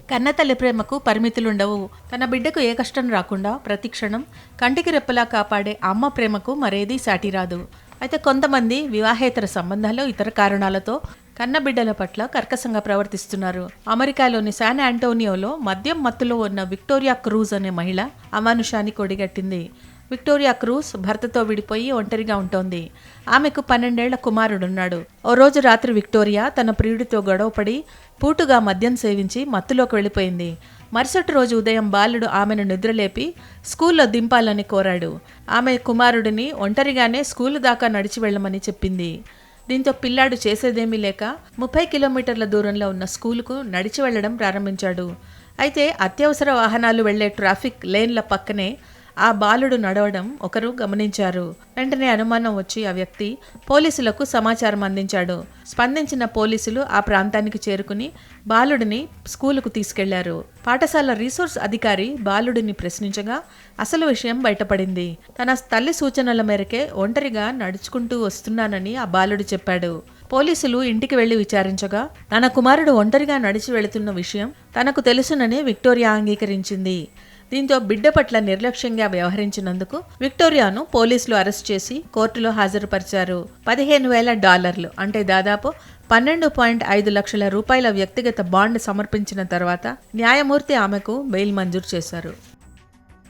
కన్నతల్లి ప్రేమకు పరిమితులుండవు. తన బిడ్డకు ఏ కష్టం రాకుండా ప్రతిక్షణం కంటికి రెప్పలా కాపాడే అమ్మ ప్రేమకు మరేదీ సాటిరాదు. అయితే కొంతమంది వివాహేతర సంబంధాల్లో ఇతర కారణాలతో కన్నబిడ్డల పట్ల కర్కశంగా ప్రవర్తిస్తున్నారు. అమెరికాలోని శాన్ ఆంటోనియోలో మద్యం మత్తులో ఉన్న విక్టోరియా క్రూజ్ అనే మహిళ అమానుషాన్ని కొడిగట్టింది. విక్టోరియా క్రూజ్ భర్తతో విడిపోయి ఒంటరిగా ఉంటోంది. ఆమెకు 12 ఏళ్ల కుమారుడున్నాడు. ఓ రోజు రాత్రి విక్టోరియా తన ప్రియుడితో గొడవపడి పూటుగా మద్యం సేవించి మత్తులోకి వెళ్ళిపోయింది. మరుసటి రోజు ఉదయం బాలుడు ఆమెను నిద్రలేపి స్కూల్లో దింపాలని కోరాడు. ఆమె కుమారుడిని ఒంటరిగానే స్కూలు దాకా నడిచి వెళ్ళమని చెప్పింది. దీంతో పిల్లాడు చేసేదేమీ లేక 30 కిలోమీటర్ల దూరంలో ఉన్న స్కూలుకు నడిచి వెళ్లడం ప్రారంభించాడు. అయితే అత్యవసర వాహనాలు వెళ్లే ట్రాఫిక్ లేన్ల పక్కనే ఆ బాలుడు నడవడం ఒకరు గమనించారు. వెంటనే అనుమానం వచ్చి ఆ వ్యక్తి పోలీసులకు సమాచారం అందించాడు. స్పందించిన పోలీసులు ఆ ప్రాంతానికి చేరుకుని బాలుడిని స్కూలుకు తీసుకెళ్లారు. పాఠశాల రీసోర్స్ అధికారి బాలుడిని ప్రశ్నించగా అసలు విషయం బయటపడింది. తన తల్లి సూచనల మేరకే ఒంటరిగా నడుచుకుంటూ వస్తున్నానని ఆ బాలుడు చెప్పాడు. పోలీసులు ఇంటికి వెళ్లి విచారించగా తన కుమారుడు ఒంటరిగా నడిచి వెళుతున్న విషయం తనకు తెలుసునని విక్టోరియా అంగీకరించింది. దీంతో బిడ్డ పట్ల నిర్లక్ష్యంగా వ్యవహరించినందుకు విక్టోరియాను పోలీసులు అరెస్ట్ చేసి కోర్టులో హాజరుపరిచారు. $15,000 అంటే దాదాపు 12.5 లక్షల రూపాయల వ్యక్తిగత బాండ్ సమర్పించిన తర్వాత న్యాయమూర్తి ఆమెకు బెయిల్ మంజూరు చేశారు.